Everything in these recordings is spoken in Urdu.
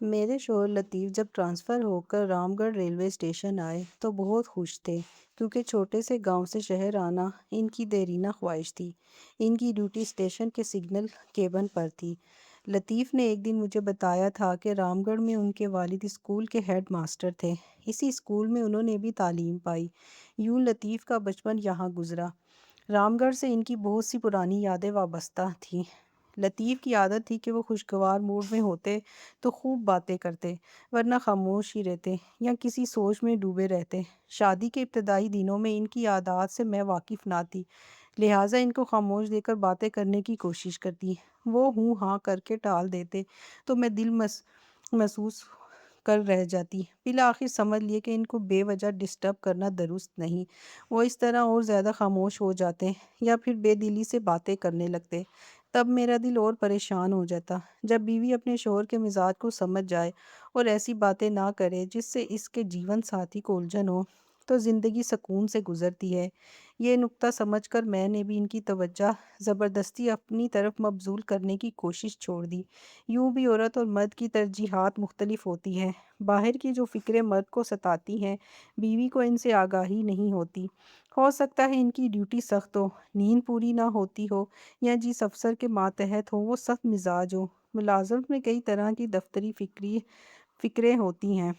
میرے شوہر لطیف جب ٹرانسفر ہو کر رام گڑھ ریلوے اسٹیشن آئے تو بہت خوش تھے، کیونکہ چھوٹے سے گاؤں سے شہر آنا ان کی دیرینہ خواہش تھی۔ ان کی ڈیوٹی اسٹیشن کے سگنل کیبن پر تھی۔ لطیف نے ایک دن مجھے بتایا تھا کہ رام گڑھ میں ان کے والد اسکول کے ہیڈ ماسٹر تھے۔ اسی اسکول میں انہوں نے بھی تعلیم پائی۔ یوں لطیف کا بچپن یہاں گزرا۔ رام گڑھ سے ان کی بہت سی پرانی یادیں وابستہ تھیں۔ لطیف کی عادت تھی کہ وہ خوشگوار موڈ میں ہوتے تو خوب باتیں کرتے، ورنہ خاموش ہی رہتے یا کسی سوچ میں ڈوبے رہتے۔ شادی کے ابتدائی دنوں میں ان کی عادات سے میں واقف نہ تھی، لہٰذا ان کو خاموش دیکھ کر باتیں کرنے کی کوشش کرتی۔ وہ ہوں ہاں کر کے ٹال دیتے تو میں دل محسوس کر رہ جاتی۔ بالآخر سمجھ لیے کہ ان کو بے وجہ ڈسٹرب کرنا درست نہیں۔ وہ اس طرح اور زیادہ خاموش ہو جاتے یا پھر بے دلی سے باتیں کرنے لگتے۔ تب میرا دل اور پریشان ہو جاتا۔ جب بیوی اپنے شوہر کے مزاج کو سمجھ جائے اور ایسی باتیں نہ کرے جس سے اس کے جیون ساتھی کو الجھن ہو، تو زندگی سکون سے گزرتی ہے۔ یہ نکتہ سمجھ کر میں نے بھی ان کی توجہ زبردستی اپنی طرف مبذول کرنے کی کوشش چھوڑ دی۔ یوں بھی عورت اور مرد کی ترجیحات مختلف ہوتی ہیں۔ باہر کی جو فکریں مرد کو ستاتی ہیں، بیوی کو ان سے آگاہی نہیں ہوتی۔ ہو سکتا ہے ان کی ڈیوٹی سخت ہو، نیند پوری نہ ہوتی ہو، یا جس افسر کے ماتحت ہو وہ سخت مزاج ہو۔ ملازمت میں کئی طرح کی دفتری فکریں ہوتی ہیں۔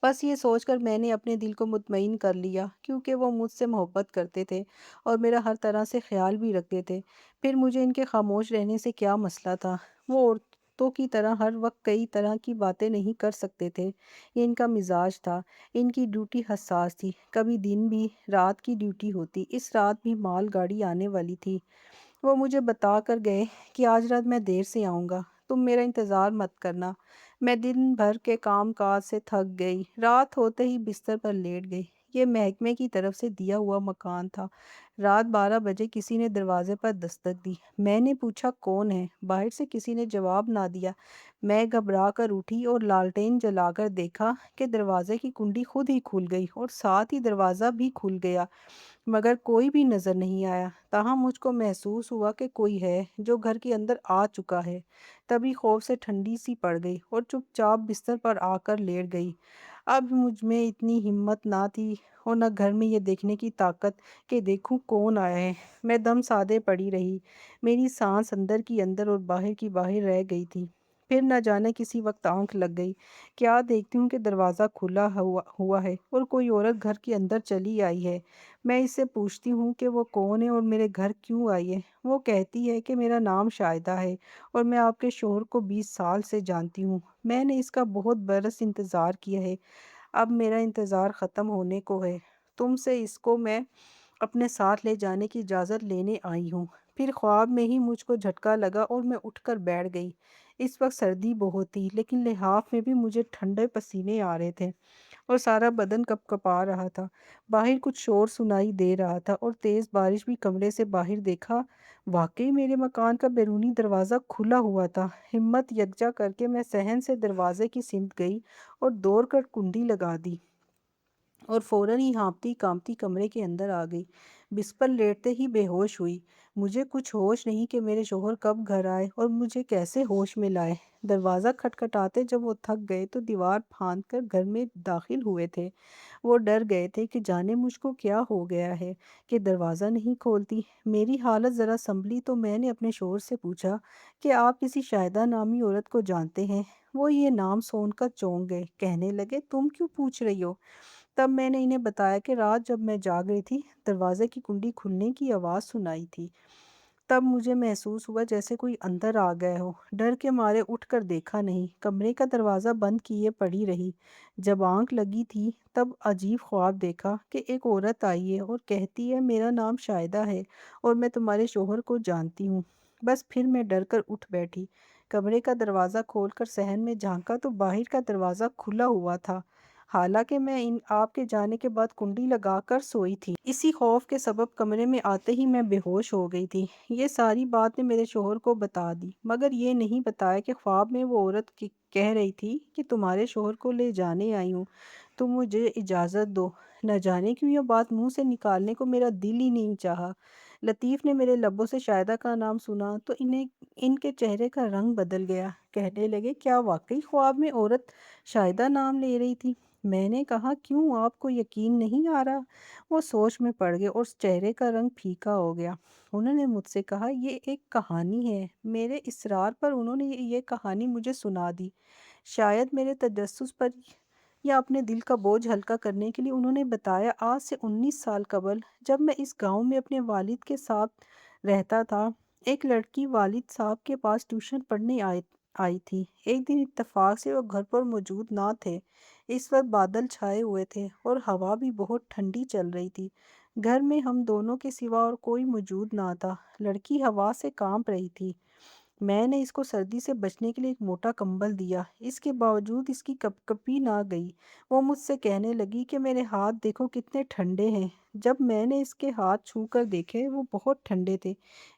بس یہ سوچ کر میں نے اپنے دل کو مطمئن کر لیا، کیونکہ وہ مجھ سے محبت کرتے تھے اور میرا ہر طرح سے خیال بھی رکھتے تھے۔ پھر مجھے ان کے خاموش رہنے سے کیا مسئلہ تھا؟ وہ عورتوں کی طرح ہر وقت کئی طرح کی باتیں نہیں کر سکتے تھے۔ یہ ان کا مزاج تھا۔ ان کی ڈیوٹی حساس تھی، کبھی دن بھی، رات کی ڈیوٹی ہوتی۔ اس رات بھی مال گاڑی آنے والی تھی۔ وہ مجھے بتا کر گئے کہ آج رات میں دیر سے آؤں گا، تم میرا انتظار مت کرنا۔ میں دن بھر کے کام کاج سے تھک گئی، رات ہوتے ہی بستر پر لیٹ گئی۔ یہ محکمے کی طرف سے دیا ہوا مکان تھا۔ رات 12 بجے کسی نے دروازے پر دستک دی۔ میں نے پوچھا کون ہے؟ باہر سے کسی نے جواب نہ دیا۔ میں گھبرا کر اٹھی اور لالٹین جلا کر دیکھا کہ دروازے کی کنڈی خود ہی کھل گئی اور ساتھ ہی دروازہ بھی کھل گیا، مگر کوئی بھی نظر نہیں آیا۔ تاہم مجھ کو محسوس ہوا کہ کوئی ہے جو گھر کے اندر آ چکا ہے۔ تبھی خوف سے ٹھنڈی سی پڑ گئی اور چپ چاپ بستر پر آ کر لیٹ گئی۔ اب مجھ میں اتنی ہمت نہ تھی اور نہ گھر میں یہ دیکھنے کی طاقت کہ دیکھوں کون آیا ہے۔ میں دم سادے پڑی رہی۔ میری سانس اندر کی اندر اور باہر کی باہر رہ گئی تھی۔ پھر نہ جانے کسی وقت آنکھ لگ گئی۔ کیا دیکھتی ہوں کہ دروازہ کھلا ہوا ہے اور کوئی عورت گھر کے اندر چلی آئی ہے۔ میں اس سے پوچھتی ہوں کہ وہ کون ہے اور میرے گھر کیوں آئی ہے۔ وہ کہتی ہے کہ میرا نام شاہدہ ہے اور میں آپ کے شوہر کو 20 سال سے جانتی ہوں۔ میں نے اس کا بہت برس انتظار کیا ہے۔ اب میرا انتظار ختم ہونے کو ہے۔ تم سے اس کو میں اپنے ساتھ لے جانے کی اجازت لینے آئی ہوں۔ پھر خواب میں ہی مجھ کو جھٹکا لگا اور میں اٹھ کر بیٹھ گئی۔ اس وقت سردی بہت تھی، لیکن لحاف میں بھی مجھے ٹھنڈے پسینے آ رہے تھے اور سارا بدن کپ کپا رہا تھا۔ باہر کچھ شور سنائی دے رہا تھا اور تیز بارش بھی۔ کمرے سے باہر دیکھا، واقعی میرے مکان کا بیرونی دروازہ کھلا ہوا تھا۔ ہمت یکجا کر کے میں صحن سے دروازے کی سمت گئی اور دوڑ کر کنڈی لگا دی اور فوراً ہی ہانپتی کانپتی کمرے کے اندر آ گئی۔ بستر پر لیٹتے ہی بے ہوش ہوئی۔ مجھے کچھ ہوش نہیں کہ میرے شوہر کب گھر آئے اور مجھے کیسے ہوش میں لائے۔ دروازہ کھٹکھٹاتے جب وہ تھک گئے تو دیوار پھاند کر گھر میں داخل ہوئے تھے۔ وہ ڈر گئے تھے کہ جانے مجھ کو کیا ہو گیا ہے کہ دروازہ نہیں کھولتی۔ میری حالت ذرا سنبھلی تو میں نے اپنے شوہر سے پوچھا کہ آپ کسی شاہدہ نامی عورت کو جانتے ہیں؟ وہ یہ نام سن کر چونک گئے، کہنے لگے تم کیوں پوچھ رہی ہو؟ تب میں نے انہیں بتایا کہ رات جب میں جاگ رہی تھی دروازے کی کنڈی کھلنے کی آواز سنائی تھی۔ تب مجھے محسوس ہوا جیسے کوئی اندر آ گیا ہو۔ ڈر کے مارے اٹھ کر دیکھا نہیں، کمرے کا دروازہ بند کیے پڑی رہی۔ جب آنکھ لگی تھی تب عجیب خواب دیکھا کہ ایک عورت آئی ہے اور کہتی ہے میرا نام شاہدہ ہے اور میں تمہارے شوہر کو جانتی ہوں۔ بس پھر میں ڈر کر اٹھ بیٹھی۔ کمرے کا دروازہ کھول کر صحن میں جھانکا تو باہر کا دروازہ کھلا ہوا تھا، حالانکہ میں آپ کے جانے کے بعد کنڈی لگا کر سوئی تھی۔ اسی خوف کے سبب کمرے میں آتے ہی میں بے ہوش ہو گئی تھی۔ یہ ساری بات میں میرے شوہر کو بتا دی، مگر یہ نہیں بتایا کہ خواب میں وہ عورت کہہ رہی تھی کہ تمہارے شوہر کو لے جانے آئی ہوں، تم مجھے اجازت دو۔ نہ جانے کیوں یہ بات منہ سے نکالنے کو میرا دل ہی نہیں چاہا۔ لطیف نے میرے لبوں سے شاہدہ کا نام سنا تو ان کے چہرے کا رنگ بدل گیا۔ کہنے لگے، کیا واقعی خواب میں عورت شاہدہ نام لے رہی تھی؟ میں نے کہا، کیوں، آپ کو یقین نہیں آ رہا؟ وہ سوچ میں پڑ گئے اور چہرے کا رنگ پھیکا ہو گیا۔ انہوں نے مجھ سے کہا، یہ ایک کہانی ہے۔ میرے اصرار پر انہوں نے یہ کہانی مجھے سنا دی۔ شاید میرے تجسس پر یا اپنے دل کا بوجھ ہلکا کرنے کے لیے انہوں نے بتایا، آج سے 19 سال قبل جب میں اس گاؤں میں اپنے والد کے ساتھ رہتا تھا، ایک لڑکی والد صاحب کے پاس ٹیوشن پڑھنے آئی تھی۔ ایک دن اتفاق سے وہ گھر پر موجود نہ تھے۔ اس وقت بادل چھائے ہوئے تھے اور ہوا بھی بہت ٹھنڈی چل رہی تھی۔ گھر میں ہم دونوں کے سوا اور کوئی موجود نہ تھا۔ لڑکی ہوا سے کانپ رہی تھی۔ میں نے اس کو سردی سے بچنے کے لیے ایک موٹا کمبل دیا۔ اس کے باوجود اس کی کپ کپی نہ گئی۔ وہ مجھ سے کہنے لگی کہ میرے ہاتھ دیکھو کتنے ٹھنڈے ہیں۔ جب میں نے اس کے ہاتھ چھو کر دیکھے، وہ بہت ٹھنڈے تھے۔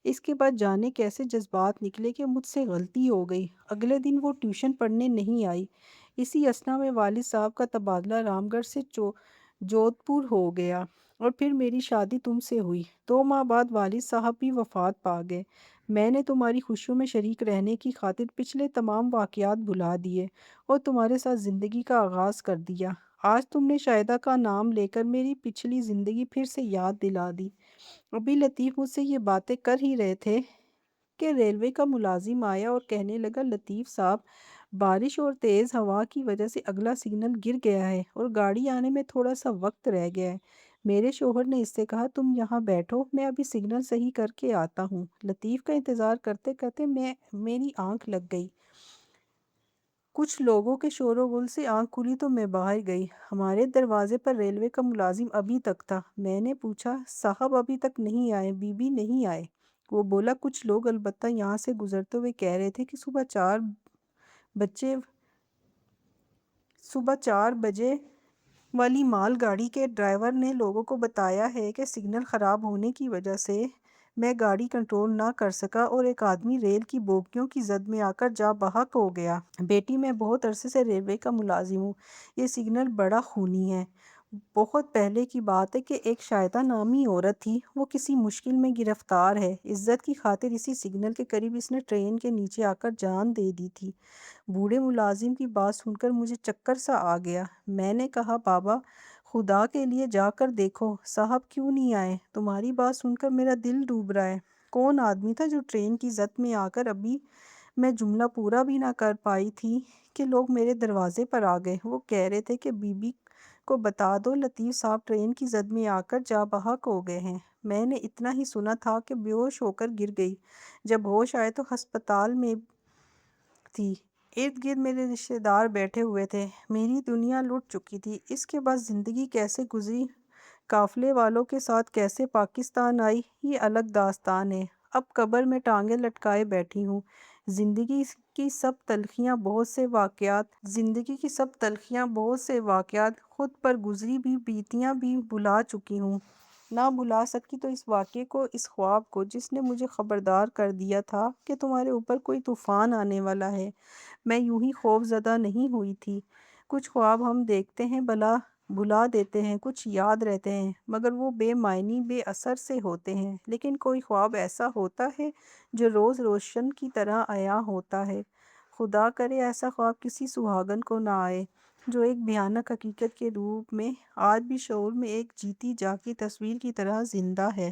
اس کے بعد جانے کیسے جذبات نکلے کہ مجھ سے غلطی ہو گئی۔ اگلے دن وہ ٹیوشن پڑھنے نہیں آئی۔ اسی اثنا میں والد صاحب کا تبادلہ رام گڑھ سے جودھ پور ہو گیا اور پھر میری شادی تم سے ہوئی۔ 2 ماہ بعد والد صاحب بھی وفات پا گئے۔ میں نے تمہاری خوشیوں میں شریک رہنے کی خاطر پچھلے تمام واقعات بھلا دیے اور تمہارے ساتھ زندگی کا آغاز کر دیا۔ آج تم نے شاہدہ کا نام لے کر میری پچھلی زندگی پھر سے یاد دلا دی۔ ابھی لطیف مجھ سے یہ باتیں کر ہی رہے تھے کہ ریلوے کا ملازم آیا اور کہنے لگا، لطیف صاحب، بارش اور تیز ہوا کی وجہ سے اگلا سگنل گر گیا ہے اور گاڑی آنے میں تھوڑا سا وقت رہ گیا ہے۔ میرے شوہر نے اس سے کہا، تم یہاں بیٹھو، میں ابھی سگنل صحیح کر کے آتا ہوں۔ لطیف کا انتظار کرتے کرتے میری آنکھ لگ گئی۔ کچھ لوگوں کے شور و غل سے آنکھ کھلی تو میں باہر گئی۔ ہمارے دروازے پر ریلوے کا ملازم ابھی تک تھا۔ میں نے پوچھا، صاحب ابھی تک نہیں آئے، بی بی نہیں آئے؟ وہ بولا، کچھ لوگ البتہ یہاں سے گزرتے ہوئے کہہ رہے تھے کہ صبح 4 بجے والی مال گاڑی کے ڈرائیور نے لوگوں کو بتایا ہے کہ سگنل خراب ہونے کی وجہ سے میں گاڑی کنٹرول نہ کر سکا اور ایک آدمی ریل کی بوگیوں کی زد میں آ کر جاں بحق ہو گیا۔ بیٹی، میں بہت عرصے سے ریلوے کا ملازم ہوں۔ یہ سگنل بڑا خونی ہے۔ بہت پہلے کی بات ہے کہ ایک شاہدہ نامی عورت تھی، وہ کسی مشکل میں گرفتار ہے۔ عزت کی خاطر اسی سگنل کے قریب اس نے ٹرین کے نیچے آ کر جان دے دی تھی۔ بوڑھے ملازم کی بات سن کر مجھے چکر سا آ گیا۔ میں نے کہا، بابا، خدا کے لیے جا کر دیکھو، صاحب کیوں نہیں آئے؟ تمہاری بات سن کر میرا دل ڈوب رہا ہے۔ کون آدمی تھا جو ٹرین کی زد میں آ کر، ابھی میں جملہ پورا بھی نہ کر پائی تھی کہ لوگ میرے دروازے پر آ گئے۔ وہ کہہ رہے تھے کہ بی بی کو بتا دو، لطیف صاحب ٹرین کی زد میں آ کر جاں بحق ہو گئے ہیں۔ میں نے اتنا ہی سنا تھا کہ بے ہوش ہو کر گر گئی۔ جب ہوش آئے تو ہسپتال میں تھی۔ ارد گرد میرے رشتے دار بیٹھے ہوئے تھے۔ میری دنیا لٹ چکی تھی۔ اس کے بعد زندگی کیسے گزری، قافلے والوں کے ساتھ کیسے پاکستان آئی، یہ الگ داستان ہے۔ اب قبر میں ٹانگیں لٹکائے بیٹھی ہوں۔ زندگی کی سب تلخیاں، بہت سے واقعات خود پر گزری بھی، بیتیاں بھی بھلا چکی ہوں۔ نہ بھلا سکی تو اس واقعے کو، اس خواب کو جس نے مجھے خبردار کر دیا تھا کہ تمہارے اوپر کوئی طوفان آنے والا ہے۔ میں یوں ہی خوف زدہ نہیں ہوئی تھی۔ کچھ خواب ہم دیکھتے ہیں، بھلا دیتے ہیں، کچھ یاد رہتے ہیں، مگر وہ بے معنی، بے اثر سے ہوتے ہیں۔ لیکن کوئی خواب ایسا ہوتا ہے جو روز روشن کی طرح عیاں ہوتا ہے۔ خدا کرے ایسا خواب کسی سہاگن کو نہ آئے، جو ایک بھیانک حقیقت کے روپ میں آج بھی شعور میں ایک جیتی جاگتی تصویر کی طرح زندہ ہے۔